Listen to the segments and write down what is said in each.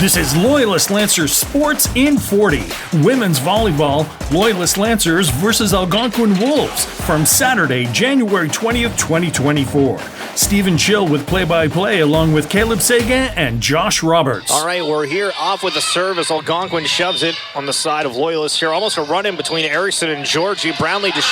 This is Loyalist Lancers Sports in 40. Women's volleyball, Loyalist Lancers versus Algonquin Wolves from Saturday, January 20th, 2024. Stephen Chill with play-by-play along with Caleb Sagan and Josh Roberts. All right, we're here off with the serve as Algonquin shoves it on the side of Loyalist here. Almost a run-in between Erickson and Georgie. Brownlee just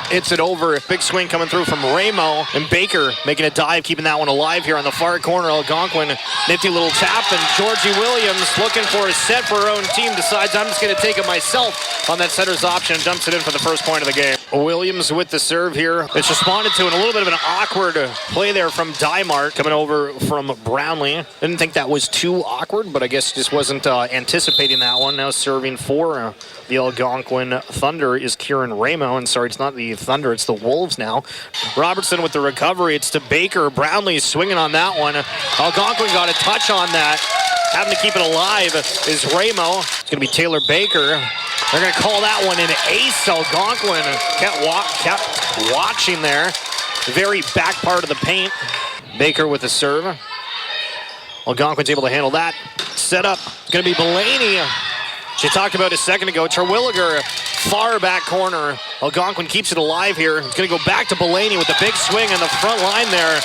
hits it over. Big swing coming through from Ramo, and Baker making a dive, keeping that one alive here on the far corner. Algonquin, nifty little tap, and Georgie Williams looking for a set for her own team. Decides I'm just going to take it myself on that setter's option and dumps it in for the first point of the game. Williams with the serve here. It's responded to in a little bit of an awkward play there from Dymart coming over from Brownlee. Didn't think that was too awkward, but I guess just wasn't anticipating that one. Now serving for the Algonquin Thunder is Kieran Ramo. And sorry, it's not the Thunder, it's the Wolves now. Robertson with the recovery. It's to Baker. Brownlee swinging on that one. Algonquin got a touch on that. Having to keep it alive is Ramo. It's going to be Taylor Baker. They're going to call that one an ace. Algonquin kept watching there. Very back part of the paint. Baker with the serve. Algonquin's able to handle that. Set up. It's going to be Belaney. She talked about a second ago. Terwilliger, far back corner. Algonquin keeps it alive here. It's going to go back to Belaney with the big swing on the front line there.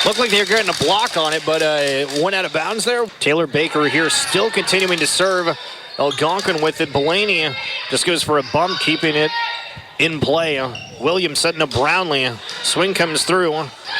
Looked like they were getting a block on it, but it went out of bounds there. Taylor Baker here still continuing to serve. Algonquin with it. Belaney just goes for a bump, keeping it in play. Williams setting up Brownlee. Swing comes through.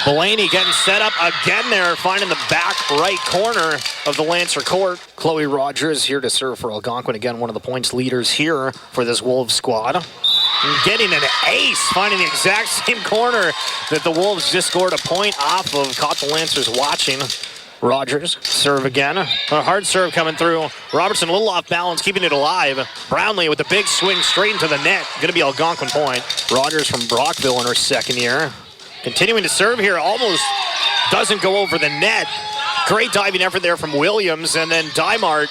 Belaney getting set up again there, finding the back right corner of the Lancer court. Chloe Rogers here to serve for Algonquin. Again, one of the points leaders here for this Wolves squad. And getting an ace, finding the exact same corner that the Wolves just scored a point off of. Caught the Lancers watching. Rogers, serve again. A hard serve coming through. Robertson a little off balance, keeping it alive. Brownlee with the big swing straight into the net. Going to be Algonquin point. Rogers from Brockville in her second year. Continuing to serve here, almost doesn't go over the net. Great diving effort there from Williams, and then Dymart,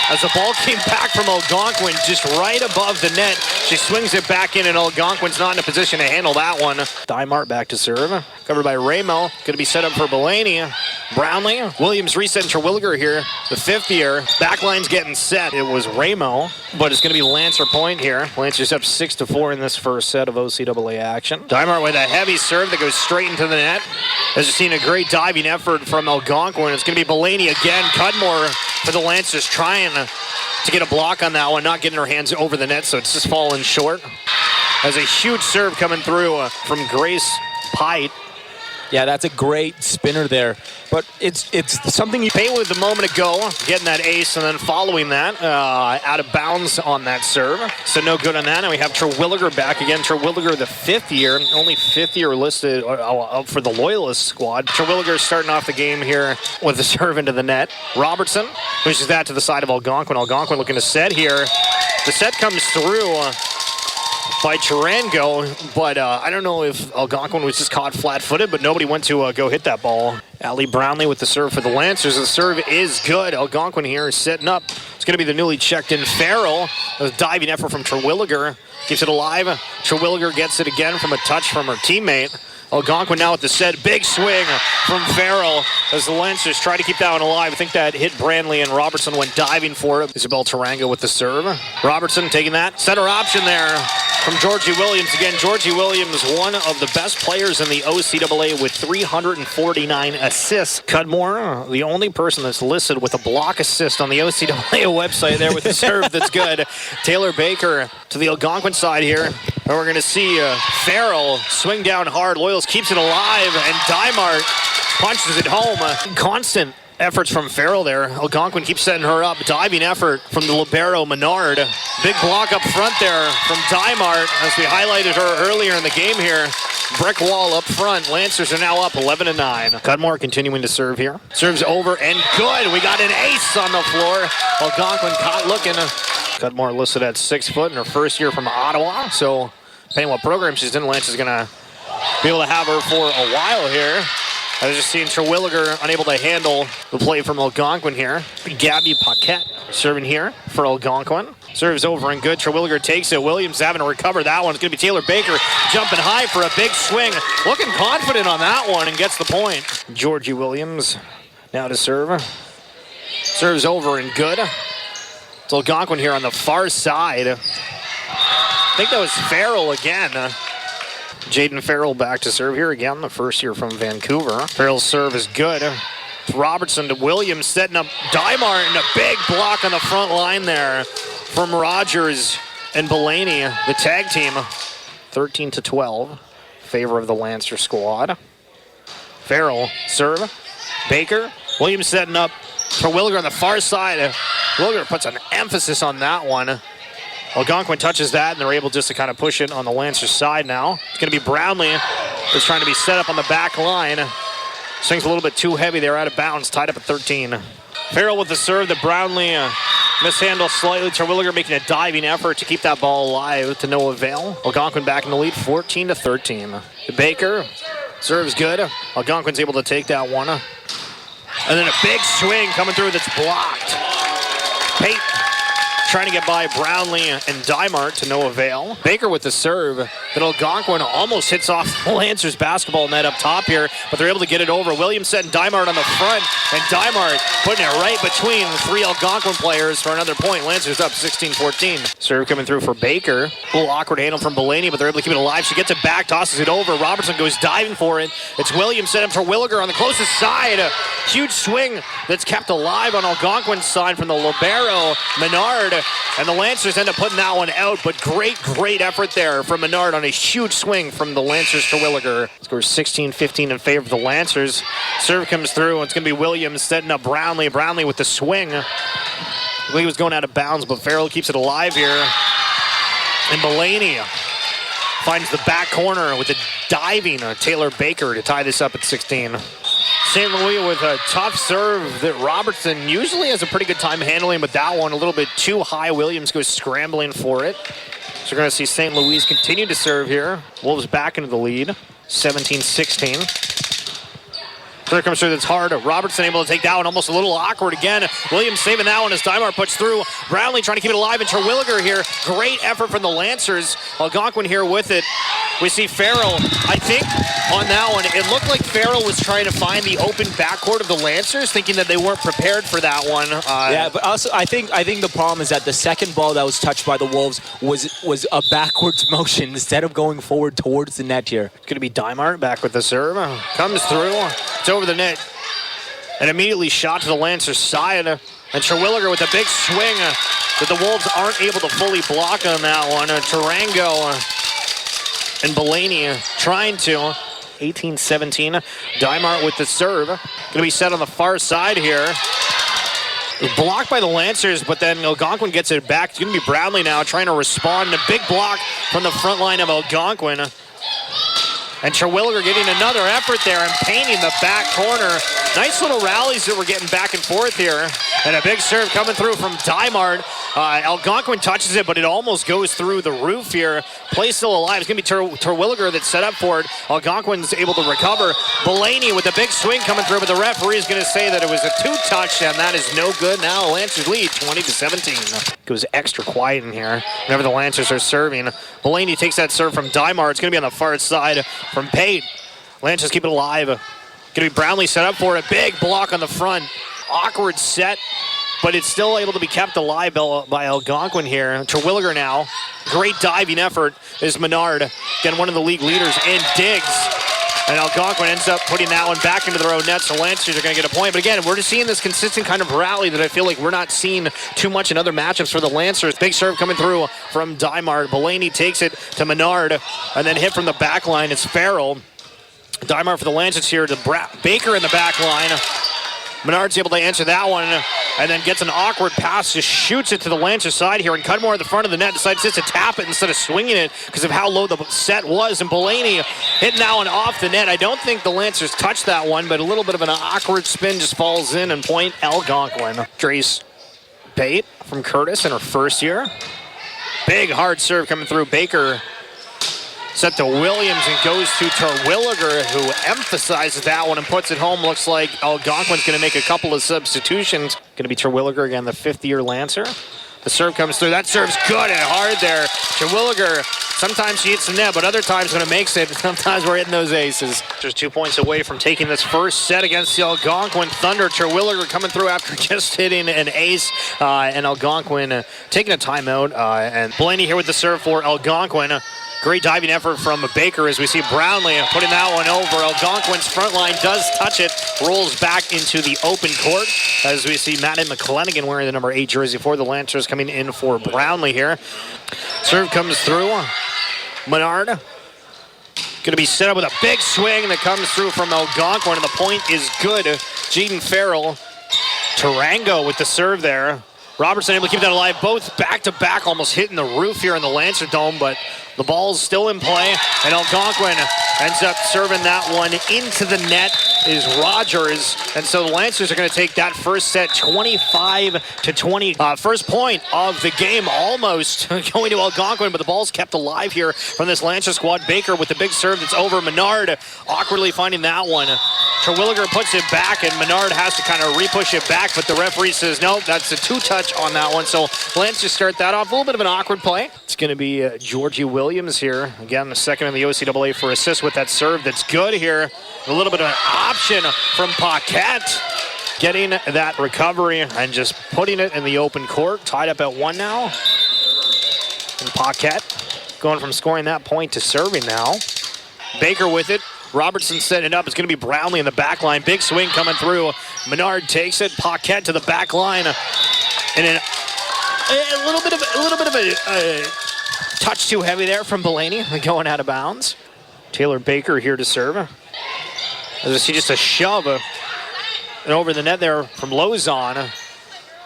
as the ball came back from Algonquin, just right above the net. She swings it back in, and Algonquin's not in a position to handle that one. Dymart back to serve. Covered by Ramo. Going to be set up for Belaney. Brownlee. Williams resetting Terwilliger here. The fifth year. Backline's getting set. It was Ramo, but it's going to be Lancer point here. Lancer's up 6-4 in this first set of OCAA action. Dymart with a heavy serve that goes straight into the net. As you've seen, a great diving effort from Algonquin. It's going to be Belaney again. Cudmore for the Lancers trying to get a block on that one, not getting her hands over the net, so it's just falling short. There's a huge serve coming through from Grace Pite. Yeah, that's a great spinner there. But it's something you pay with a moment ago, getting that ace, and then following that, out of bounds on that serve. So no good on that. And we have Terwilliger back again. Terwilliger, the fifth year, only fifth year listed for the Loyalist squad. Terwilliger starting off the game here with the serve into the net. Robertson pushes that to the side of Algonquin. Algonquin looking to set here. The set comes through by Tarango, but I don't know if Algonquin was just caught flat-footed, but nobody went to go hit that ball. Allie Brownlee with the serve for the Lancers. The serve is good. Algonquin here is setting up. It's going to be the newly checked-in Farrell. A diving effort from Terwilliger. Keeps it alive. Terwilliger gets it again from a touch from her teammate. Algonquin now with the set. Big swing from Farrell as the Lancers try to keep that one alive. I think that hit Branley, and Robertson went diving for it. Isabel Tarango with the serve. Robertson taking that. Center option there from Georgie Williams. Again, Georgie Williams, one of the best players in the OCAA with 349 assists. Cudmore, the only person that's listed with a block assist on the OCAA website there with the serve that's good. Taylor Baker to the Algonquin side here. And we're going to see Farrell swing down hard. Loyalist keeps it alive, and Dymart punches it home. Constant efforts from Farrell there. Algonquin keeps setting her up. Diving effort from the libero Menard. Big block up front there from Dymart, as we highlighted her earlier in the game here. Brick wall up front. Lancers are now up 11-9. Cudmore continuing to serve here. Serves over and good. We got an ace on the floor. Algonquin caught looking. Cudmore listed at 6 foot in her first year from Ottawa. So depending what program she's in, Lance is going to be able to have her for a while here. I was just seeing Terwilliger unable to handle the play from Algonquin here. Gabby Paquette serving here for Algonquin. Serves over and good. Terwilliger takes it. Williams having to recover that one. It's going to be Taylor Baker jumping high for a big swing. Looking confident on that one and gets the point. Georgie Williams Now to serve. Serves over and good. It's Algonquin here on the far side. I think that was Farrell again. Jaden Farrell back to serve here again, the first year from Vancouver. Farrell's serve is good. It's Robertson to Williams, setting up Dymart, and a big block on the front line there from Rogers and Belaney, the tag team. 13-12, favor of the Lancer squad. Farrell, serve. Baker, Williams setting up for Williger on the far side. Williger puts an emphasis on that one. Algonquin touches that, and they're able just to kind of push it on the Lancer side now. It's going to be Brownlee that's trying to be set up on the back line. Swings a little bit too heavy there, out of bounds, tied up at 13. Farrell with the serve, the Brownlee mishandles slightly. Terwilliger making a diving effort to keep that ball alive to no avail. Algonquin back in the lead, 14-13. Baker, serves good. Algonquin's able to take that one. And then a big swing coming through that's blocked. Pate trying to get by Brownlee and Dymart to no avail. Baker with the serve that Algonquin almost hits off Lancer's basketball net up top here, but they're able to get it over. Williams setting Dymart on the front, and Dymart putting it right between three Algonquin players for another point. Lancer's up 16-14. Serve coming through for Baker. A little awkward handle from Belaney, but they're able to keep it alive. She gets it back, tosses it over. Robertson goes diving for it. It's Williams set up for Williger on the closest side. A huge swing that's kept alive on Algonquin's side from the libero, Menard. And the Lancers end up putting that one out, but great effort there from Menard on a huge swing from the Lancers to Williger. Scores 16-15 in favor of the Lancers. Serve comes through, and it's going to be Williams setting up Brownlee. Brownlee with the swing. He was going out of bounds, but Farrell keeps it alive here. And Belaney finds the back corner with a diving Taylor Baker to tie this up at 16. St. Louis with a tough serve that Robertson usually has a pretty good time handling, but that one a little bit too high. Williams goes scrambling for it. So we're going to see St. Louis continue to serve here. Wolves back into the lead, 17-16. There comes through, that's hard. Robertson able to take that one, almost a little awkward again. Williams saving that one as Dymar puts through. Brownlee trying to keep it alive, and Terwilliger here. Great effort from the Lancers. Algonquin here with it. We see Farrell, I think, on that one. It looked like Farrell was trying to find the open backcourt of the Lancers, thinking that they weren't prepared for that one. Yeah, but also I think the problem is that the second ball that was touched by the Wolves was a backwards motion instead of going forward towards the net here. It's going to be Dymar back with the serve. Comes through. It's over the net. And immediately shot to the Lancers side. And Terwilliger with a big swing that the Wolves aren't able to fully block on that one. Tarango and Belaney trying to. 18-17. Dymart with the serve. Going to be set on the far side here. Blocked by the Lancers, but then Algonquin gets it back. It's going to be Brownlee now trying to respond. A big block from the front line of Algonquin. And Terwilliger getting another effort there and painting the back corner. Nice little rallies that we're getting back and forth here. And a big serve coming through from Dymart. Algonquin touches it, but it almost goes through the roof here. Play still alive. It's going to be Terwilliger that's set up for it. Algonquin's able to recover. Belaney with a big swing coming through, but the referee is going to say that it was a two-touch, and that is no good. Now Lancers lead 20-17. Goes extra quiet in here whenever the Lancers are serving. Belaney takes that serve from Dymart. It's going to be on the far side from Pate. Lancers keep it alive. Going to be Brownlee set up for it. A big block on the front. Awkward set, but it's still able to be kept alive by Algonquin here. Terwilliger now. Great diving effort is Menard. Again, one of the league leaders, and digs. And Algonquin ends up putting that one back into their own net, so Lancers are going to get a point. But again, we're just seeing this consistent kind of rally that I feel like we're not seeing too much in other matchups for the Lancers. Big serve coming through from Dymart. Belaney takes it to Menard, and then hit from the back line. It's Farrell. Dymart for the Lancers here to Baker in the back line. Menard's able to answer that one, and then gets an awkward pass, just shoots it to the Lancers side here, and Cudmore at the front of the net decides just to tap it instead of swinging it because of how low the set was, and Belaney hitting that one off the net. I don't think the Lancers touched that one, but a little bit of an awkward spin just falls in, and point Algonquin. Trace Pate from Curtis in her first year. Big hard serve coming through. Baker set to Williams and goes to Terwilliger, who emphasizes that one and puts it home. Looks like Algonquin's going to make a couple of substitutions. Going to be Terwilliger again, the fifth-year Lancer. The serve comes through. That serve's good and hard there. Terwilliger Sometimes she hits the net, but other times when it makes it, sometimes we're hitting those aces. Just 2 points away from taking this first set against the Algonquin Thunder. Terwilliger coming through after just hitting an ace, and Algonquin taking a timeout. And Blaney here with the serve for Algonquin. Great diving effort from Baker as we see Brownlee putting that one over. Algonquin's front line does touch it, rolls back into the open court as we see Madden McClenaghan wearing the number 8 jersey for the Lancers coming in for Brownlee here. Serve comes through. Menard going to be set up with a big swing that comes through from Algonquin, and the point is good. Jaden Farrell, Tarango with the serve there. Robertson able to keep that alive, both back-to-back, almost hitting the roof here in the Lancer Dome, but the ball's still in play, and Algonquin ends up serving that one into the net is Rogers, and so the Lancers are going to take that first set 25-20. First point of the game almost going to Algonquin, but the ball's kept alive here from this Lancer squad. Baker with the big serve that's over. Menard awkwardly finding that one. Terwilliger puts it back, and Menard has to kind of re-push it back, but the referee says, no, that's a two-touch on that one. So Lancers start that off. A little bit of an awkward play. It's going to be Georgie Williams here. Again, the second in the OCAA for assist with that serve that's good here. A little bit of an option from Paquette. Getting that recovery and just putting it in the open court. Tied up at 1 now. And Paquette going from scoring that point to serving now. Baker with it. Robertson setting it up. It's going to be Brownlee in the back line. Big swing coming through. Menard takes it. Paquette to the back line. And then a little bit of a touch too heavy there from Blaney going out of bounds. Taylor Baker here to serve. As I see just a shove and over the net there from Lozon.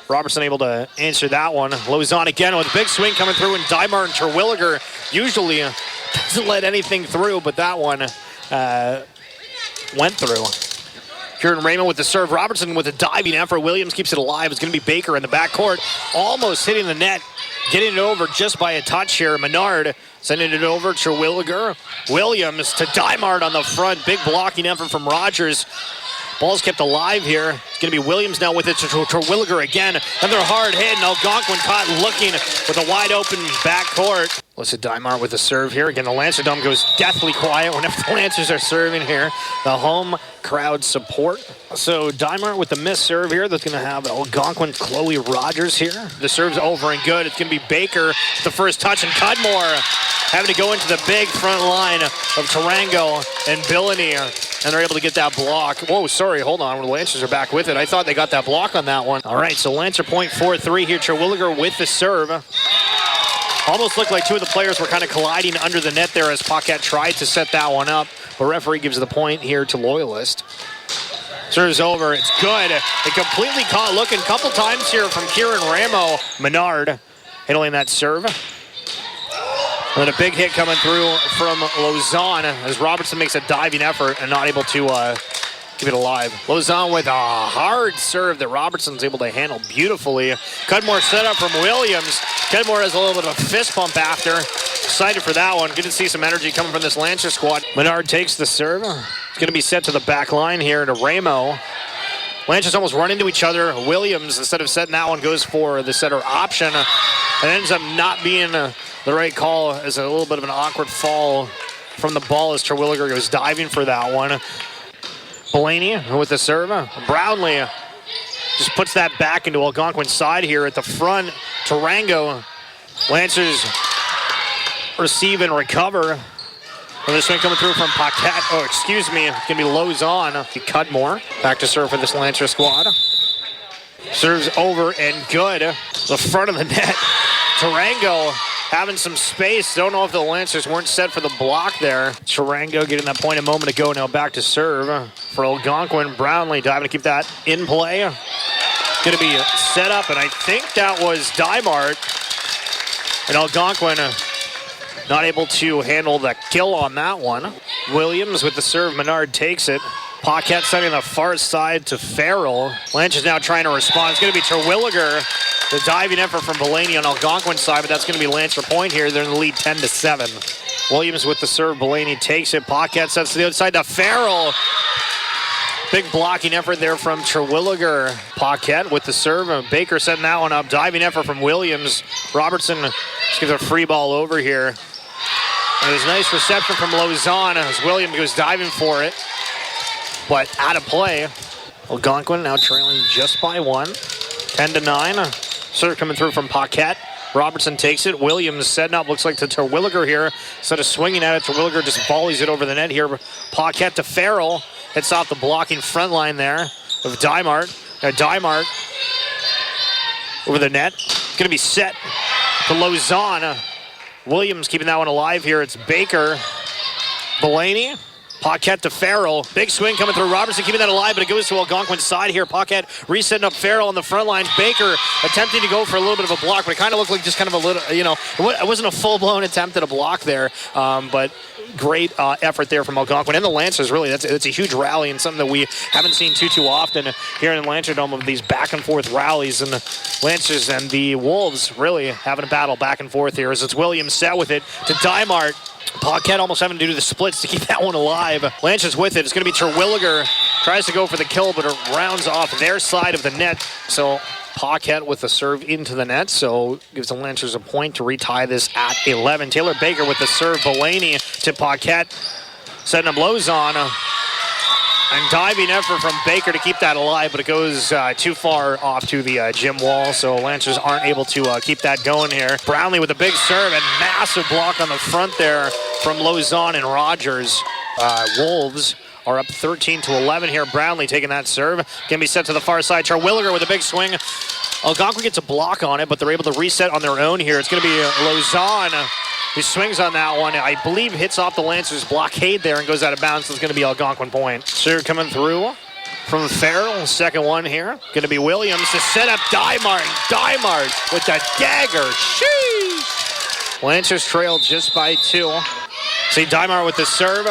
Robertson able to answer that one. Lozon again with a big swing coming through, and Dymar and Terwilliger usually doesn't let anything through, but that one went through. Kieran Raymond with the serve. Robertson with a diving effort. Williams keeps it alive. It's going to be Baker in the backcourt. Almost hitting the net. Getting it over just by a touch here. Menard sending it over. Terwilliger. Williams to Dymard on the front. Big blocking effort from Rogers. Ball's kept alive here. It's going to be Williams now with it to Terwilliger again. Another hard hit, and Algonquin caught looking with a wide open backcourt. Alyssa Dymar with the serve here. Again, the Lancer Dome goes deathly quiet whenever the Lancers are serving here. The home crowd support. So Dymar with the missed serve here. That's going to have Algonquin Chloe Rogers here. The serve's over and good. It's going to be Baker with the first touch, and Cudmore having to go into the big front line of Tarango and Billany. And they're able to get that block. Whoa, sorry, hold on. The Lancers are back with it. I thought they got that block on that one. All right, so Lancer point 4-3 here. Terwilliger with the serve. Almost looked like two of the players were kind of colliding under the net there as Paquette tried to set that one up. But referee gives the point here to Loyalist. Serves over. It's good. It completely caught looking. Couple times here from Kieran Ramo. Menard handling that serve. And then a big hit coming through from Lozon as Robertson makes a diving effort and not able to keep it alive. Lozon with a hard serve that Robertson's able to handle beautifully. Cudmore set up from Williams. Cudmore has a little bit of a fist bump after. Excited for that one. Good to see some energy coming from this Lancer squad. Menard takes the serve. It's going to be set to the back line here to Ramo. Lancers almost run into each other. Williams, instead of setting that one, goes for the setter option. And ends up not being the right call as a little bit of an awkward fall from the ball as Terwilliger goes diving for that one. Blaney with the serve. Brownlee just puts that back into Algonquin's side here at the front. Tarango. Lancers receive and recover. And this one coming through from Paquette. Oh, excuse me. It's going to be Lozon. Cudmore back to serve for this Lancer squad. Serves over and good. The front of the net. Tarango having some space. Don't know if the Lancers weren't set for the block there. Tarango getting that point a moment ago. Now back to serve for Algonquin. Brownlee diving to keep that in play. Going to be set up, and I think that was Dymart. And Algonquin not able to handle the kill on that one. Williams with the serve. Menard takes it. Paquette sending the far side to Farrell. Lancers now trying to respond. It's going to be Terwilliger. The diving effort from Blaney on Algonquin's side, but that's going to be Lancer point here. They're in the lead 10-7. Williams with the serve. Blaney takes it. Paquette sets to the outside to Farrell. Big blocking effort there from Terwilliger. Paquette with the serve. Baker setting that one up. Diving effort from Williams. Robertson just gives a free ball over here. It was a nice reception from Lausanne as Williams goes diving for it, but out of play. Algonquin now trailing just by 1, 10-9. Serve coming through from Paquette. Robertson takes it. Williams setting up. Looks like to Terwilliger here. Instead of swinging at it, Terwilliger just volleys it over the net here. Paquette to Farrell. Hits off the blocking front line there of Dymart. Dymart over the net. Going to be set to Lausanne. Williams keeping that one alive here. It's Baker. Blaney. Paquette to Farrell. Big swing coming through. Robertson keeping that alive, but it goes to Algonquin's side here. Paquette resetting up Farrell on the front line. Baker attempting to go for a little bit of a block, but it kind of looked like just kind of a little, it wasn't a full-blown attempt at a block there, but great effort there from Algonquin. And the Lancers, really, that's a huge rally and something that we haven't seen too often here in Lancerdome, of these back-and-forth rallies. And the Lancers and the Wolves really having a battle back and forth here as it's Williams set with it to Dymart. Paquette almost having to do the splits to keep that one alive. Lancers with it. It's going to be Terwilliger. Tries to go for the kill, but it rounds off their side of the net. So Paquette with the serve into the net. So gives the Lancers a point to retie this at 11. Taylor Baker with the serve. Blaney to Paquette. Setting up Lausanne. And diving effort from Baker to keep that alive, but it goes too far off to the gym wall, so Lancers aren't able to keep that going here. Brownlee with a big serve and massive block on the front there from Lausanne and Rogers. Wolves are up 13-11 here. Brownlee taking that serve. Can be set to the far side. Terwilliger with a big swing. Algonquin gets a block on it, but they're able to reset on their own here. It's going to be Lausanne who swings on that one. I believe hits off the Lancers blockade there and goes out of bounds, so it's going to be Algonquin point. Serve coming through from Farrell. Second one here. Going to be Williams to set up Dymart. Dymart with that dagger. Sheesh! Lancers trail just by 2. See Dymart with the serve.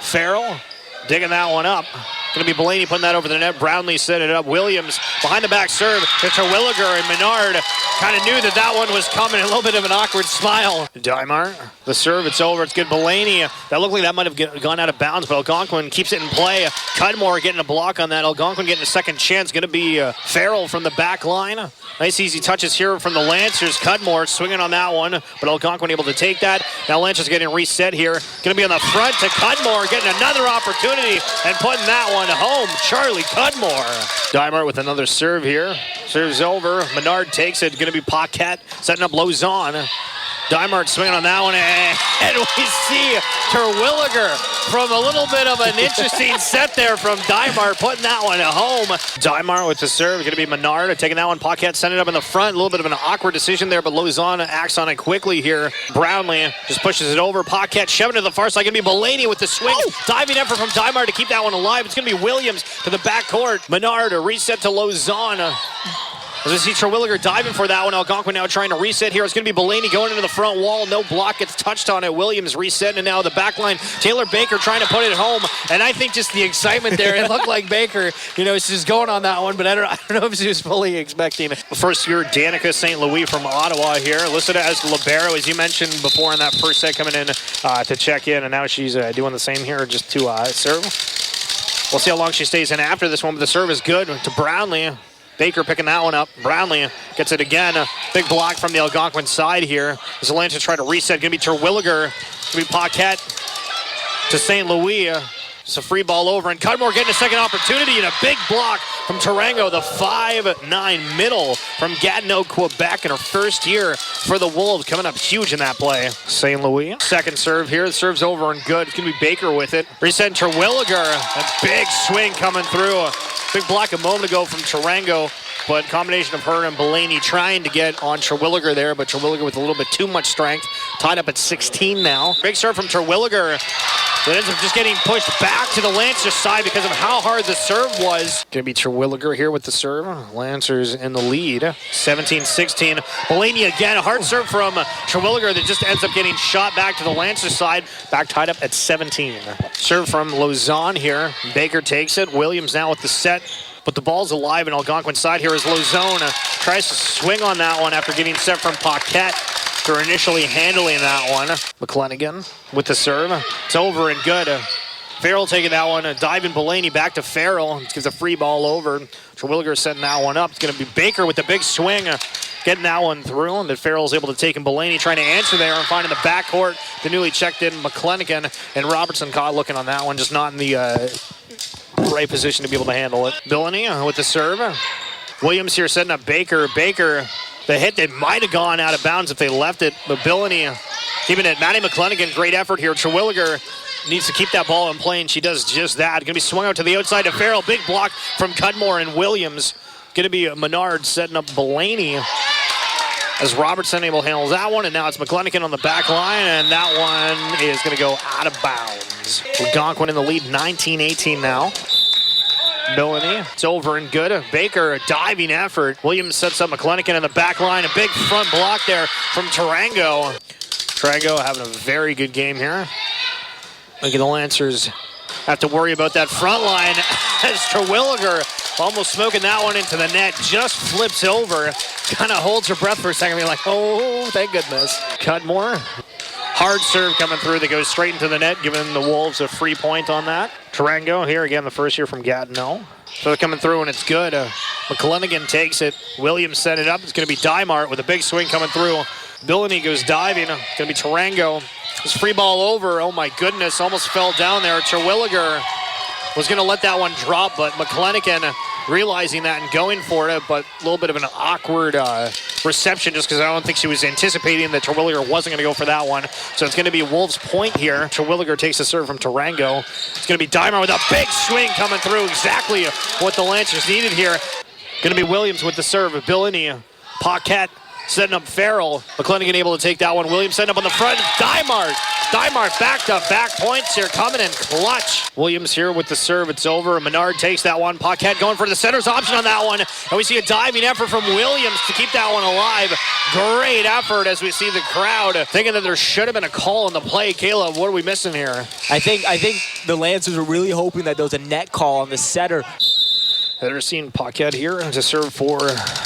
Farrell digging that one up. Going to be Blaney putting that over the net. Brownlee set it up. Williams behind the back serve to Terwilliger, and Menard kind of knew that one was coming. A little bit of an awkward smile. Dymart, the serve, it's over. It's good. Blaney, that looked like that might have gone out of bounds, but Algonquin keeps it in play. Cudmore getting a block on that. Algonquin getting a second chance. Going to be Farrell from the back line. Nice easy touches here from the Lancers. Cudmore swinging on that one, but Algonquin able to take that. Now Lancers getting reset here. Going to be on the front to Cudmore, getting another opportunity and putting that one home. Charlie Cudmore. Dymart with another serve here. Serves over. Menard takes it. Going to be Paquette setting up Lausanne. Dymart swinging on that one, and we see Terwilliger from a little bit of an interesting set there from Dymart, putting that one at home. Dymart with the serve, going to be Menard taking that one. Paquette sending it up in the front. A little bit of an awkward decision there, but Lausanne acts on it quickly here. Brownlee just pushes it over. Paquette shoving it to the far side. Going to be Blaney with the swing. Diving effort from Dymart to keep that one alive. It's going to be Williams to the backcourt. Menard, a reset to Lausanne. As we see Terwilliger diving for that one. Algonquin now trying to reset here. It's going to be Blaney going into the front wall. No block gets touched on it. Williams resetting, and now the back line. Taylor Baker trying to put it home. And I think just the excitement there, it looked like Baker, is just going on that one, but I don't know if he was fully expecting it. First year, Danica St. Louis from Ottawa here. Listed as libero, as you mentioned before in that first set, coming in to check in, and now she's doing the same here just to serve. We'll see how long she stays in after this one, but the serve is good to Brownlee. Baker picking that one up. Brownlee gets it again. A big block from the Algonquin side here. As the Lancers try to reset. Going to be Terwilliger. Going to be Paquette to St. Louis. It's a free ball over. And Cudmore getting a second opportunity. And a big block from Tarango. The 5'9" middle from Gatineau, Quebec. In her first year for the Wolves. Coming up huge in that play. St. Louis. Second serve here. The serve's over and good. It's going to be Baker with it. Resetting Terwilliger. A big swing coming through. Big block a moment ago from Tarango, but combination of her and Blaney trying to get on Terwilliger there, but Terwilliger with a little bit too much strength. Tied up at 16 now. Big serve from Terwilliger. That ends up just getting pushed back to the Lancers side because of how hard the serve was. Going to be Terwilliger here with the serve. Lancers in the lead, 17-16. Blaney again, a hard serve from Terwilliger that just ends up getting shot back to the Lancers side. Back tied up at 17. Serve from Lausanne here. Baker takes it. Williams now with the set. But the ball's alive in Algonquin side here as Lausanne tries to swing on that one after getting set from Paquette. They're initially handling that one. McClenaghan with the serve. It's over and good. Farrell taking that one. Diving Belaney back to Farrell. Gives a free ball over. Terwilliger setting that one up. It's going to be Baker with the big swing. Getting that one through. And then Farrell's able to take him. Belaney trying to answer there and finding the backcourt. The newly checked in McClennigan. And Robertson caught looking on that one. Just not in the right position to be able to handle it. Belaney with the serve. Williams here setting up Baker. Baker, the hit that might have gone out of bounds if they left it. But Belaney keeping it. Maddie McClennigan, great effort here. Terwilliger needs to keep that ball in play, and she does just that. Going to be swung out to the outside to Farrell. Big block from Cudmore and Williams. Going to be Menard setting up Belaney as Robertson able to handle that one, and now it's McClennigan on the back line, and that one is going to go out of bounds. Algonquin in the lead, 19-18 now. Belaney, it's over and good. Baker, a diving effort. Williams sets up McClennigan in the back line. A big front block there from Tarango. Tarango having a very good game here. Look at the Lancers have to worry about that front line as Terwilliger almost smoking that one into the net. Just flips over. Kind of holds her breath for a second. Being like, oh, thank goodness. Cudmore. Hard serve coming through that goes straight into the net, giving the Wolves a free point on that. Tarango here again, the first year from Gatineau. So they're coming through and it's good. McClennigan takes it. Williams set it up. It's going to be Dymart with a big swing coming through. Billany goes diving. It's going to be Tarango. This free ball over. Oh my goodness, almost fell down there. Terwilliger was going to let that one drop, but McClennigan realizing that and going for it, but a little bit of an awkward reception just because I don't think she was anticipating that Terwilliger wasn't going to go for that one. So it's going to be Wolves' point here. Terwilliger takes the serve from Tarango. It's going to be Dimer with a big swing coming through. Exactly what the Lancers needed here. Going to be Williams with the serve. Billany, Paquette setting up Farrell. McClennigan able to take that one. Williams setting up on the front. Dymart back-to-back points here coming in clutch. Williams here with the serve. It's over. Menard takes that one. Paquette going for the center's option on that one. And we see a diving effort from Williams to keep that one alive. Great effort as we see the crowd thinking that there should have been a call on the play. Caleb, what are we missing here? I think the Lancers were really hoping that there was a net call on the setter. They're seeing Paquette here to serve for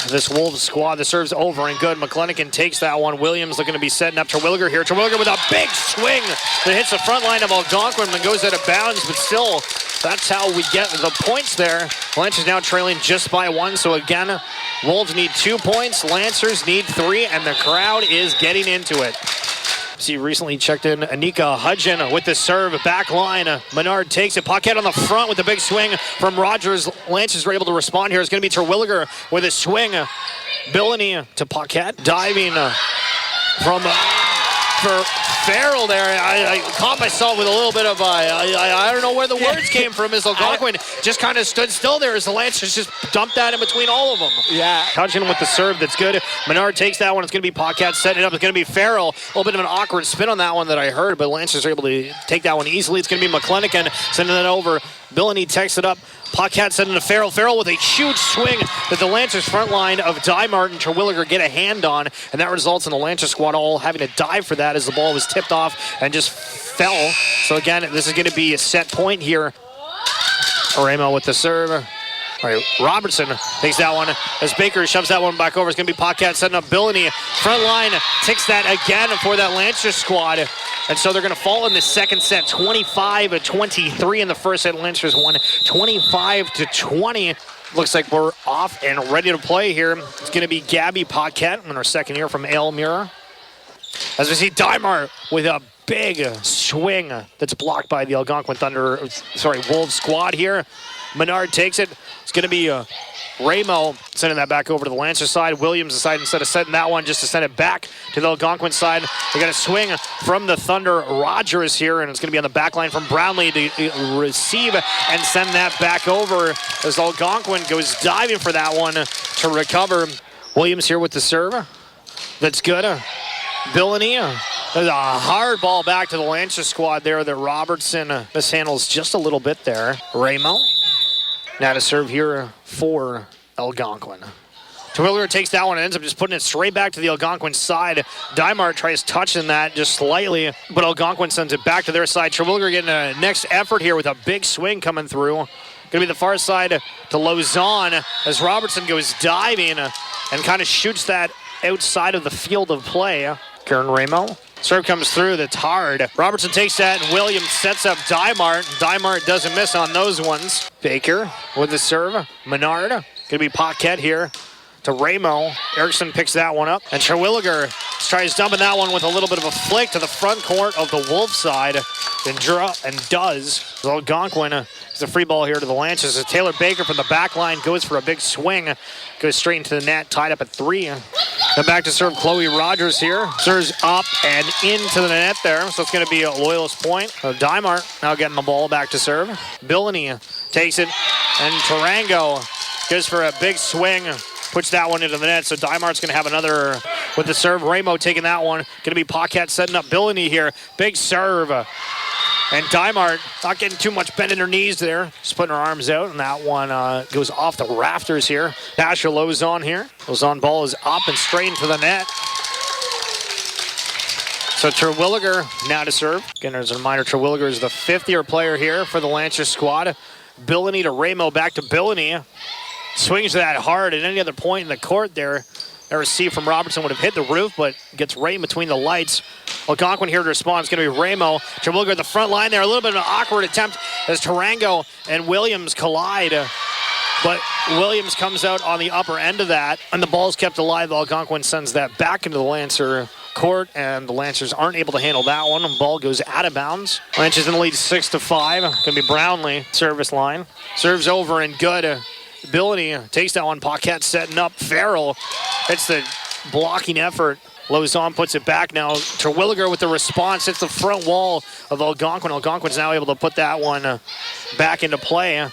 this Wolves squad. The serve's over and good. McClennigan takes that one. Williams looking to be setting up Terwilliger here. Terwilliger with a big swing that hits the front line of Algonquin and goes out of bounds, but still, that's how we get the points there. Lancers now trailing just by one, so again, Wolves need 2 points, Lancers need 3, and the crowd is getting into it. See, recently checked in Anika Hudgen with the serve, back line. Menard takes it. Paquette on the front with the big swing from Rogers. Lancers were able to respond here. It's going to be Terwilliger with a swing. Billany to Paquette. Diving from for Farrell there. I caught myself with a little bit of I don't know where the words came from as Algonquin just kind of stood still there as the Lancers just dumped that in between all of them. Yeah. Hudgen with the serve, that's good. Menard takes that one. It's going to be Paquette setting it up. It's going to be Farrell. A little bit of an awkward spin on that one that I heard, but Lancers are able to take that one easily. It's going to be McClennigan sending it over. Billany takes it up. Paquette sending to Farrell. Farrell with a huge swing that the Lancers front line of Dymart and Terwilliger get a hand on, and that results in the Lancers squad all having to dive for that as the ball was tipped off and just fell. So again, this is going to be a set point here. Ramo with the serve. All right, Robertson takes that one as Baker shoves that one back over. It's going to be Paquette setting up Billany. Front line takes that again for that Lancers squad. And so they're going to fall in the second set, 25-23 in the first set. Lancers won 25-20. Looks like we're off and ready to play here. It's going to be Gabby Paquette in our second year from Elmira. As we see Dymar with a big swing that's blocked by the Algonquin Wolves squad here. Menard takes it. It's going to be Ramo sending that back over to the Lancer side. Williams decided instead of setting that one just to send it back to the Algonquin side. They got a swing from the Thunder. Rogers here, and it's going to be on the back line from Brownlee to receive and send that back over as Algonquin goes diving for that one to recover. Williams here with the serve. That's good. Billany. There's a hard ball back to the Lancer squad there that Robertson mishandles just a little bit there. Ramo. Now to serve here for Algonquin. Terwilliger takes that one and ends up just putting it straight back to the Algonquin side. Dymart tries touching that just slightly, but Algonquin sends it back to their side. Terwilliger getting a next effort here with a big swing coming through. Going to be the far side to Lausanne as Robertson goes diving and kind of shoots that outside of the field of play. Karen Ramo Serve comes through, that's hard. Robertson takes that, and Williams sets up Dymart. Dymart doesn't miss on those ones. Baker with the serve. Menard, gonna be Paquette here to Ramo. Erickson picks that one up, and Terwilliger tries dumping that one with a little bit of a flick to the front court of the Wolf side, and does. Algonquin is a free ball here to the Lancers. Taylor Baker from the back line goes for a big swing, goes straight into the net, tied up at 3. Then back to serve Chloe Rogers here. Serves up and into the net there, so it's going to be a Loyalist point. Dymart now getting the ball back to serve. Billany takes it, and Tarango goes for a big swing, puts that one into the net, so Dymart's going to have another with the serve. Ramo taking that one. Going to be Paquette setting up Billany here. Big serve. And Dymart not getting too much bend in her knees there. Just putting her arms out, and that one goes off the rafters here. Dasher Lozon here. Lozon ball is up and straight into the net. So Terwilliger now to serve. Again, as a reminder, Terwilliger is the 5th-year player here for the Lancers squad. Billany to Ramo, back to Billany. Swings that hard at any other point in the court there. A receive from Robertson would have hit the roof, but gets right in between the lights. Algonquin here to respond. It's going to be Ramo. Terwilliger at the front line there. A little bit of an awkward attempt as Tarango and Williams collide. But Williams comes out on the upper end of that, and the ball's kept alive. Algonquin sends that back into the Lancer court, and the Lancers aren't able to handle that one. The ball goes out of bounds. Lancers in the lead 6-5. Going to be Brownlee, service line. Serves over and good. Billany takes that one. Paquette setting up. Farrell. It's the blocking effort. Lozon puts it back now. Terwilliger with the response. Hits the front wall of Algonquin. Algonquin's now able to put that one back into play. And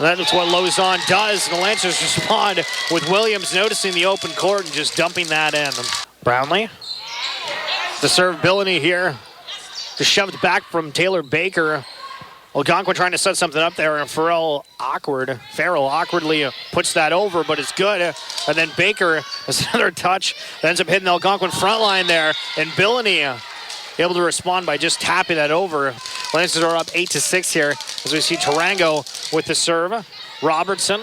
that's what Lozon does. The Lancers respond with Williams noticing the open court and just dumping that in. Brownlee. The serve Billany here. Just shoved back from Taylor Baker. Algonquin trying to set something up there, and Farrell awkwardly puts that over, but it's good. And then Baker has another touch that ends up hitting the Algonquin front line there, and Billany able to respond by just tapping that over. Lancers are up 8-6 here as we see Tarango with the serve. Robertson.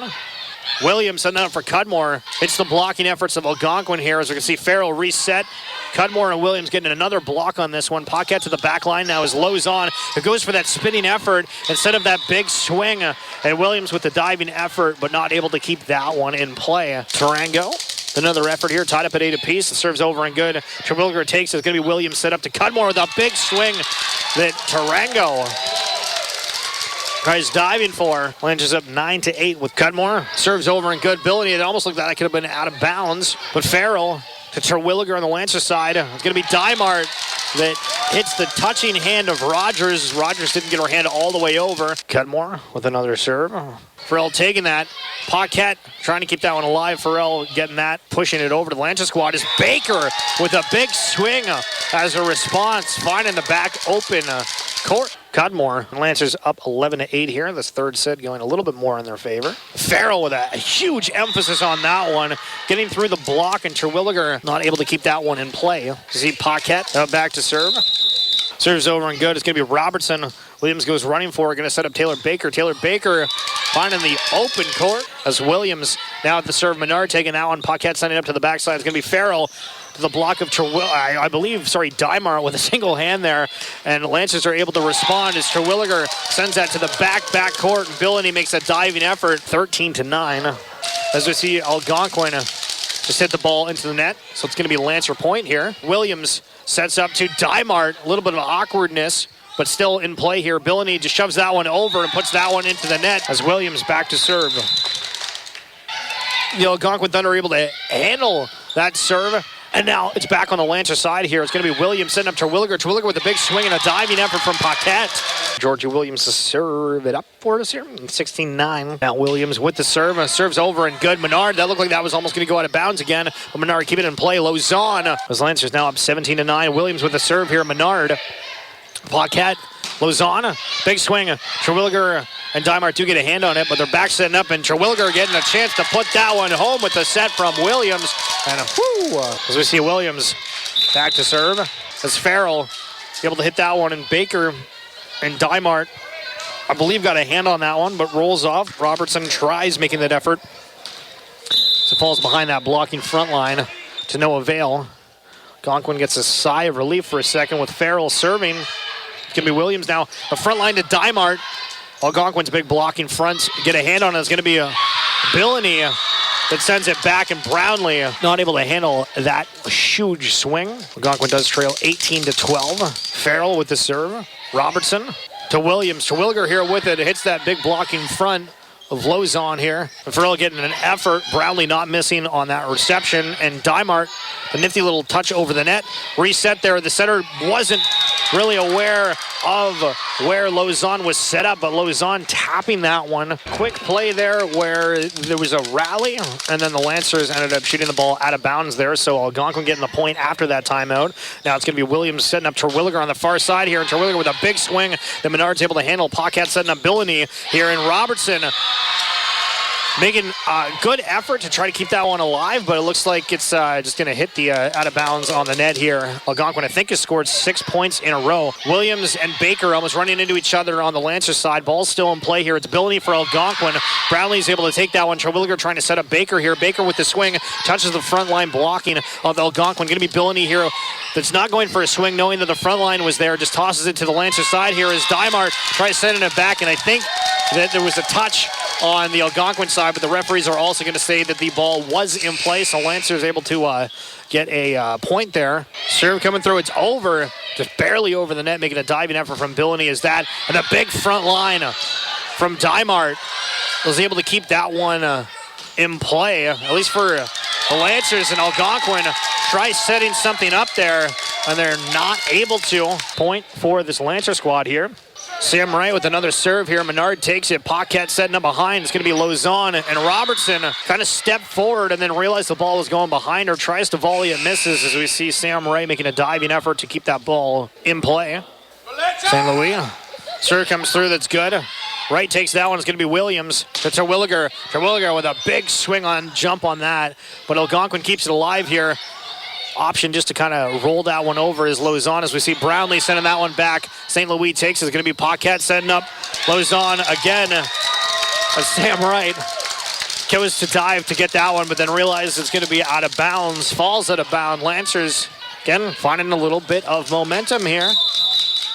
Williams setting that up for Cudmore. It's the blocking efforts of Algonquin here as we can see Farrell reset. Cudmore and Williams getting another block on this one. Paquette to the back line now is Lozon. It goes for that spinning effort instead of that big swing. And Williams with the diving effort, but not able to keep that one in play. Tarango, another effort here, tied up at 8 apiece. The serve's over and good. Terwilliger takes it. It's going to be Williams set up to Cudmore with a big swing that Tarango tries diving for. Lancers up 9-8 with Cudmore. Serves over and good. Billany, it almost looked like that could have been out of bounds. But Farrell to Terwilliger on the Lancer side. It's going to be Dymart that hits the touching hand of Rogers. Rogers didn't get her hand all the way over. Cudmore with another serve. Farrell taking that. Paquette trying to keep that one alive. Farrell getting that, pushing it over to the Lancer squad. Is Baker with a big swing as a response, finding the back open court. Cudmore and Lancers up 11-8 here. This third set going a little bit more in their favor. Farrell with a huge emphasis on that one, getting through the block, and Terwilliger not able to keep that one in play. You see Paquette back to serve. Serves over and good. It's going to be Robertson. Williams goes running for it. Going to set up Taylor Baker. Taylor Baker finding the open court as Williams now at the serve. Menard taking that one. Paquette sending up to the backside. It's going to be Farrell to the block of Dymart with a single hand there. And the Lancers are able to respond as Terwilliger sends that to the back court. And Billany makes a diving effort, 13-9. As we see Algonquin just hit the ball into the net. So it's going to be Lancer point here. Williams sets up to Dymart. A little bit of awkwardness, but still in play here. Billany just shoves that one over and puts that one into the net as Williams back to serve. The Algonquin Thunder are able to handle that serve. And now it's back on the Lancer side here. It's going to be Williams setting up Terwilliger. Terwilliger with a big swing and a diving effort from Paquette. Georgie Williams to serve it up for us here. 16-9. Now Williams with the serve. Serves over and good. Menard, that looked like that was almost going to go out of bounds again. But Menard keep it in play. Lozon. As Lancers now up 17-9. Williams with the serve here. Menard. Paquette. Lozon. Big swing. Terwilliger and Dymart do get a hand on it, but they're back setting up, and Terwilliger getting a chance to put that one home with the set from Williams. And as we see Williams back to serve, as Farrell able to hit that one, and Baker and Dymart, I believe, got a hand on that one, but rolls off. Robertson tries making that effort. So falls behind that blocking front line to no avail. Algonquin gets a sigh of relief for a second with Farrell serving. It's going to be Williams now. The front line to Dimart. Algonquin's big blocking front. Get a hand on it. It's going to be a Billany that sends it back, and Brownlee not able to handle that huge swing. Algonquin does trail 18-12. Farrell with the serve. Robertson to Williams. Terwilliger here with it. Hits that big blocking front of Lozon here. And Farrell getting an effort. Brownlee not missing on that reception. And Dimart, a nifty little touch over the net. Reset there. The setter wasn't really aware of where Lozon was set up, but Lozon tapping that one. Quick play there where there was a rally, and then the Lancers ended up shooting the ball out of bounds there, so Algonquin getting the point after that timeout. Now it's going to be Williams setting up Terwilliger on the far side here, and Terwilliger with a big swing that Menard's able to handle. Paquette setting up Billany here, and Robertson making a good effort to try to keep that one alive, but it looks like it's just going to hit the out of bounds on the net here. Algonquin, I think, has scored 6 points in a row. Williams and Baker almost running into each other on the Lancer side. Ball's still in play here. It's Billany for Algonquin. Brownlee's able to take that one. Terwilliger trying to set up Baker here. Baker with the swing, touches the front line blocking of Algonquin. Going to be Billany here that's not going for a swing, knowing that the front line was there. Just tosses it to the Lancer side here as Dimart tries sending it back, and I think that there was a touch on the Algonquin side, but the referees are also going to say that the ball was in play, so Lancer is able to get a point there. Serve coming through, it's over, just barely over the net, making a diving effort from Billany is that, and the big front line from Dimart was able to keep that one in play, at least for the Lancers, and Algonquin tries setting something up there, and they're not able to. Point for this Lancer squad here. Sam Wright with another serve here. Menard takes it. Paquette setting up behind. It's going to be Lozon, and Robertson kind of stepped forward and then realized the ball was going behind her. Tries to volley and misses as we see Sam Wright making a diving effort to keep that ball in play. St. Louis. Serve comes through. That's good. Wright takes that one. It's going to be Williams to Terwilliger. Terwilliger with a big swing on jump on that, but Algonquin keeps it alive here. Option just to kind of roll that one over is Lozon as we see Brownlee sending that one back. St. Louis takes it. It's going to be Paquette setting up Lozon again. Sam Wright goes to dive to get that one, but then realizes it's going to be out of bounds. Falls out of bounds. Lancers, again, finding a little bit of momentum here.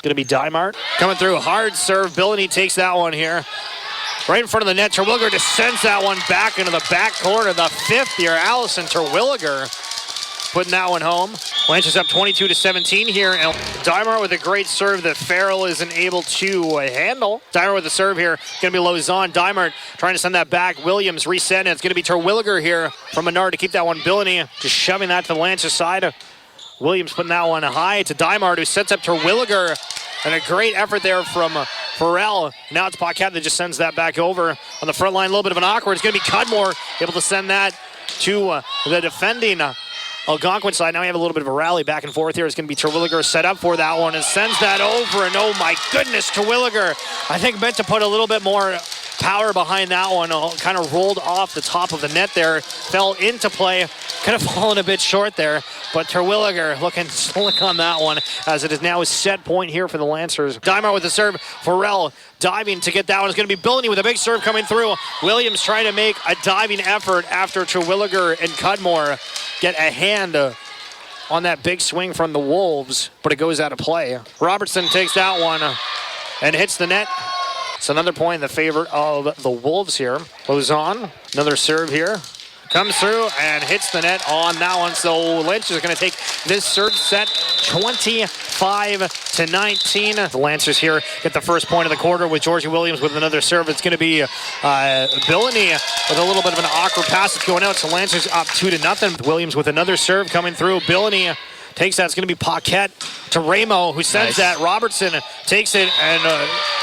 Going to be Dimart coming through. Hard serve. Billany takes that one here. Right in front of the net. Terwilliger just sends that one back into the back corner. The fifth year, Allison Terwilliger putting that one home. Lancers up 22-17 here, and Dimart with a great serve that Farrell isn't able to handle. Dimart with the serve here, going to be Lozon. Dimart trying to send that back. Williams resetting. It's going to be Terwilliger here from Menard to keep that one. Billany just shoving that to the Lancers side. Williams putting that one high to Dimart, who sets up Terwilliger, and a great effort there from Farrell. Now it's Paquette that just sends that back over on the front line. A little bit of an awkward. It's going to be Cudmore able to send that to the defending Algonquin side. Now we have a little bit of a rally back and forth here. It's going to be Terwilliger set up for that one and sends that over. And oh my goodness, Terwilliger, I think meant to put a little bit more power behind that one. Kind of rolled off the top of the net there. Fell into play. Could have fallen a bit short there. But Terwilliger looking slick on that one as it is now a set point here for the Lancers. Dimart with the serve. Farrell diving to get that one. It's going to be Billany with a big serve coming through. Williams trying to make a diving effort after Terwilliger and Cudmore get a hand on that big swing from the Wolves, but it goes out of play. Robertson takes that one and hits the net. It's another point in the favor of the Wolves here. Lozon, another serve here. Comes through and hits the net on that one. So Lancers are going to take this third set 25-19. The Lancers here get the first point of the quarter with Georgie Williams with another serve. It's going to be Billany with a little bit of an awkward pass. It's going out. So Lancers up 2-0. Williams with another serve coming through. Billany takes that. It's going to be Paquette to Ramo, who sends that. Robertson takes it, and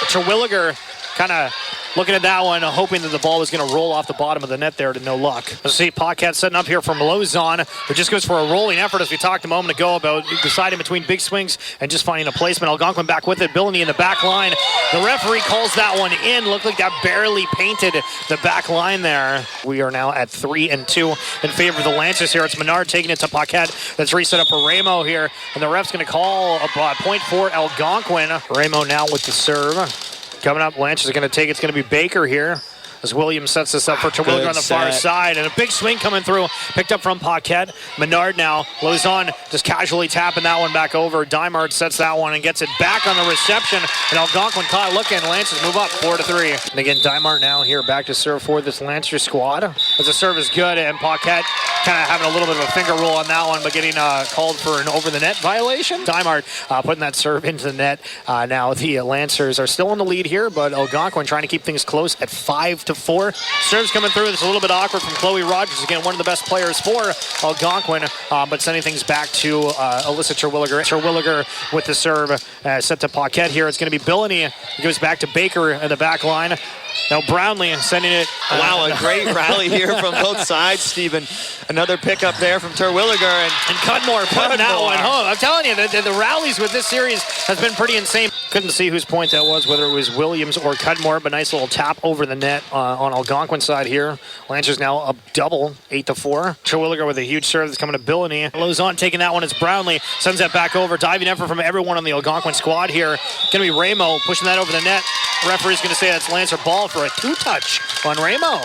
Terwilliger kind of looking at that one, hoping that the ball was going to roll off the bottom of the net there to no luck. Let's see Paquette setting up here from Lozon, who just goes for a rolling effort, as we talked a moment ago about deciding between big swings and just finding a placement. Algonquin back with it. Billany in the back line. The referee calls that one in. Looked like that barely painted the back line there. We are now at 3-2 in favor of the Lancers here. It's Menard taking it to Paquette. That's reset up for Ramo here, and the ref's going to call a point for Algonquin. Ramo now with the serve. Coming up, Lancers are going to take it. It's going to be Baker here. as Williams sets this up for Terwilliger on the far side. And a big swing coming through. Picked up from Paquette. Menard now. Lauzon just casually tapping that one back over. Dimart sets that one and gets it back on the reception. And Algonquin caught looking. Lancers move up 4-3. And again, Dimart now here back to serve for this Lancer squad. As the serve is good, and Paquette kind of having a little bit of a finger roll on that one, but getting called for an over-the-net violation. Dimart putting that serve into the net. Now the Lancers are still in the lead here, but Algonquin trying to keep things close at 5-4. Serves coming through. It's a little bit awkward from Chloe Rogers. Again, one of the best players for Algonquin, but sending things back to Alyssa Terwilliger. Terwilliger with the serve set to Paquette here. It's going to be Billany. He goes back to Baker in the back line. Now Brownlee sending it. Wow, a great rally here from both sides, Stephen. Another pickup there from Terwilliger. And Cudmore putting that one home. I'm telling you, the rallies with this series has been pretty insane. Couldn't see whose point that was, whether it was Williams or Cudmore, but nice little tap over the net on Algonquin side here. Lancers now up double, 8-4. Terwilliger with a huge serve that's coming to Billany. Lauzon taking that one as Brownlee sends that back over. Diving effort from everyone on the Algonquin squad here. Going to be Ramo pushing that over the net. The referee's going to say that's Lancer ball for a two-touch on Ramo.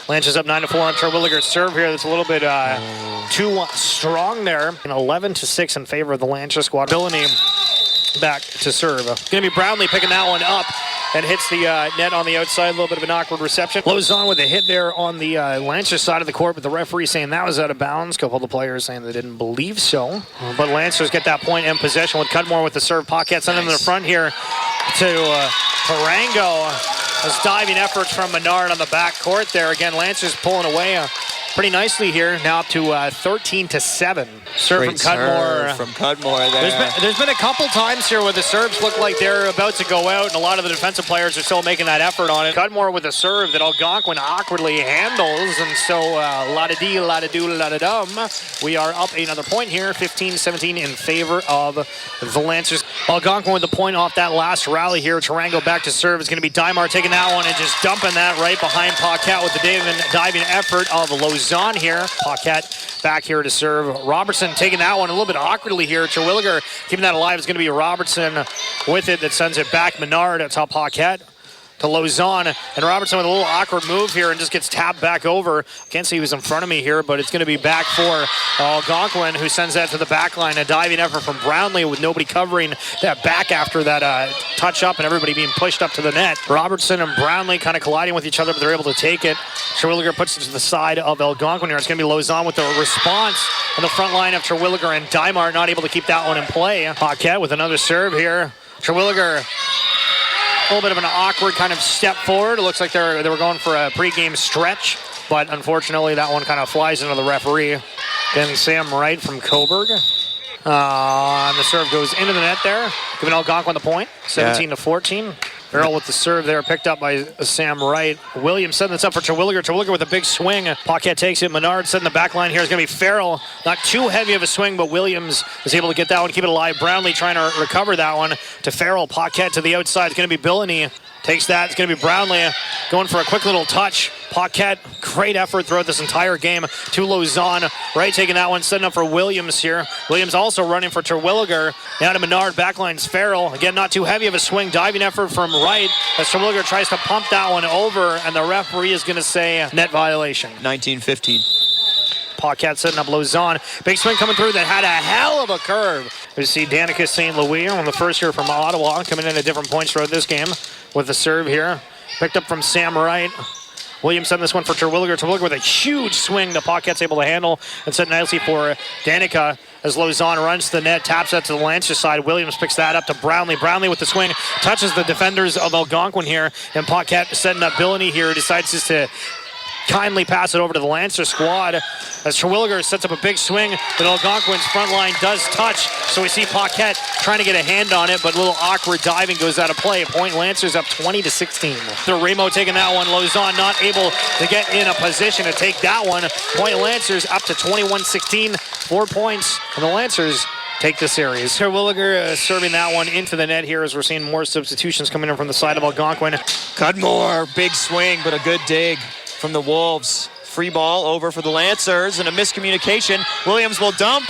Lancers up 9-4 on Terwilliger's serve here. That's a little bit too strong there. And 11-6 in favor of the Lancer squad. Billany back to serve. Going to be Brownlee picking that one up and hits the net on the outside. A little bit of an awkward reception. Lauzon with a hit there on the Lancer side of the court, but the referee saying that was out of bounds. A couple of the players saying they didn't believe so. But Lancers get that point in possession with Cudmore with the serve. Paquette sending them in the front here to Tarango. Those diving efforts from Menard on the back court there. Again, Lancers pulling away pretty nicely here. Now up to 13-7. Serve Great from Cudmore. Serve from Cudmore there. There's been a couple times here where the serves look like they're about to go out, and a lot of the defensive players are still making that effort on it. Cudmore with a serve that Algonquin awkwardly handles, and so la-da-dee, la-da-doo, la-da-dum. We are up another point here, 15-17 in favor of the Lancers. Algonquin with the point off that last rally here. Tarango back to serve. It's going to be Dimar taking that one and just dumping that right behind Paquette with the diving effort of Lauzon here. Paquette back here to serve. Robertson taking that one a little bit awkwardly here. Terwilliger keeping that alive. It's going to be Robertson with it that sends it back. Menard, that's how Paquette to Lauzon, and Robertson with a little awkward move here and just gets tapped back over. Can't see who's in front of me here, but it's going to be back for Algonquin, who sends that to the back line. A diving effort from Brownlee with nobody covering that back after that touch up and everybody being pushed up to the net. Robertson and Brownlee kind of colliding with each other, but they're able to take it. Terwilliger puts it to the side of Algonquin here. It's going to be Lauzon with the response on the front line of Terwilliger, and Dimar not able to keep that one in play. Paquette with another serve here. Terwilliger, a little bit of an awkward kind of step forward. It looks like they were going for a pregame stretch, but unfortunately that one kind of flies into the referee. Then Sam Wright from Coburg. And the serve goes into the net there, giving Algonquin the point, 17-14. Farrell with the serve there, picked up by Sam Wright. Williams setting this up for Terwilliger. Terwilliger with a big swing. Paquette takes it. Menard setting the back line here. It's going to be Farrell. Not too heavy of a swing, but Williams is able to get that one, keep it alive. Brownlee trying to recover that one to Farrell. Paquette to the outside. It's going to be Billany. Takes that. It's going to be Brownlee going for a quick little touch. Paquette, great effort throughout this entire game to Lauzon. Wright taking that one, setting up for Williams here. Williams also running for Terwilliger. Now to Menard, backlines Farrell. Again, not too heavy of a swing. Diving effort from Wright as Terwilliger tries to pump that one over, and the referee is going to say net violation. 19-15. Paquette setting up Lauzon. Big swing coming through that had a hell of a curve. We see Danica St. Louis on the first here from Ottawa, coming in at different points throughout this game with the serve here. Picked up from Sam Wright. Williams sent this one for Terwilliger. Terwilliger with a huge swing that Paquette's able to handle and set nicely for Danica as Lauzon runs to the net, taps that to the Lancer side. Williams picks that up to Brownlee. Brownlee with the swing, touches the defenders of Algonquin here, and Paquette setting up Billany here, decides just to kindly pass it over to the Lancer squad as Terwilliger sets up a big swing, but Algonquin's front line does touch, so we see Paquette trying to get a hand on it, but a little awkward diving goes out of play. Point Lancers up 20-16. The Remo taking that one. Lauzon not able to get in a position to take that one. Point Lancers up to 21-16, 4 points, and the Lancers take the series. Terwilliger serving that one into the net here as we're seeing more substitutions coming in from the side of Algonquin. Cudmore, big swing, but a good dig from the Wolves. Free ball over for the Lancers and a miscommunication. Williams will dump.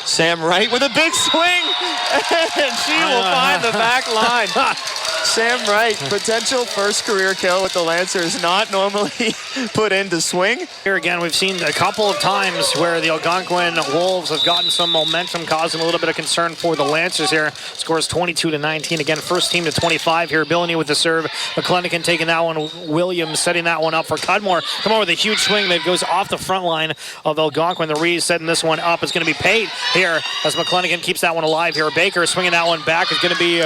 Sam Wright with a big swing, and she will find the back line. Sam Wright, potential first career kill with the Lancers, not normally put in to swing. Here again, we've seen a couple of times where the Algonquin Wolves have gotten some momentum, causing a little bit of concern for the Lancers here. Scores 22-19. Again, first team to 25 here. Billany with the serve. McClennigan taking that one. Williams setting that one up for Cudmore. Come on with a huge swing that goes off the front line of Algonquin. The Rees setting this one up. It's going to be Pate here as McClennigan keeps that one alive here. Baker swinging that one back. It's going to be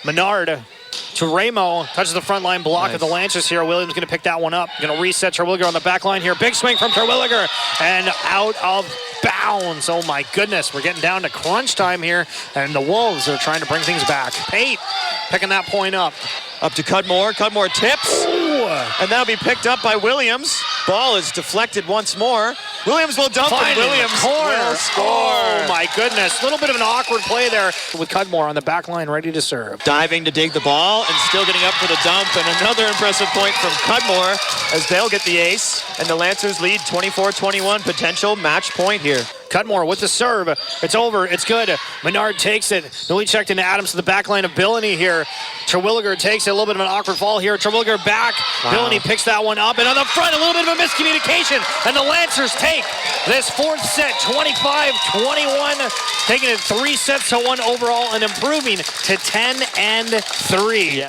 Menard to Ramo. Touches the front line block of the Lancers here. Williams going to pick that one up. Going to reset Terwilliger on the back line here. Big swing from Terwilliger and out of bounds. Oh my goodness. We're getting down to crunch time here, and the Wolves are trying to bring things back. Pate picking that point up. Up to Cudmore. Cudmore tips. Ooh. And that'll be picked up by Williams. Ball is deflected once more. Williams will dump it. Williams will score. Oh my goodness. A little bit of an awkward play there with Cudmore on the back line ready to serve. Diving to dig the ball and still getting up for the dump. And another impressive point from Cudmore as they'll get the ace. And the Lancers lead 24-21. Potential match point here. Cudmore with the serve. It's over. It's good. Menard takes it. Newly checked into Adams to the back line of Billany here. Terwilliger takes it. A little bit of an awkward fall here. Terwilliger back. Wow. Billany picks that one up. And on the front, a little bit of a miscommunication. And the Lancers take this fourth set, 25-21. Taking it 3-1 overall and improving to 10-3.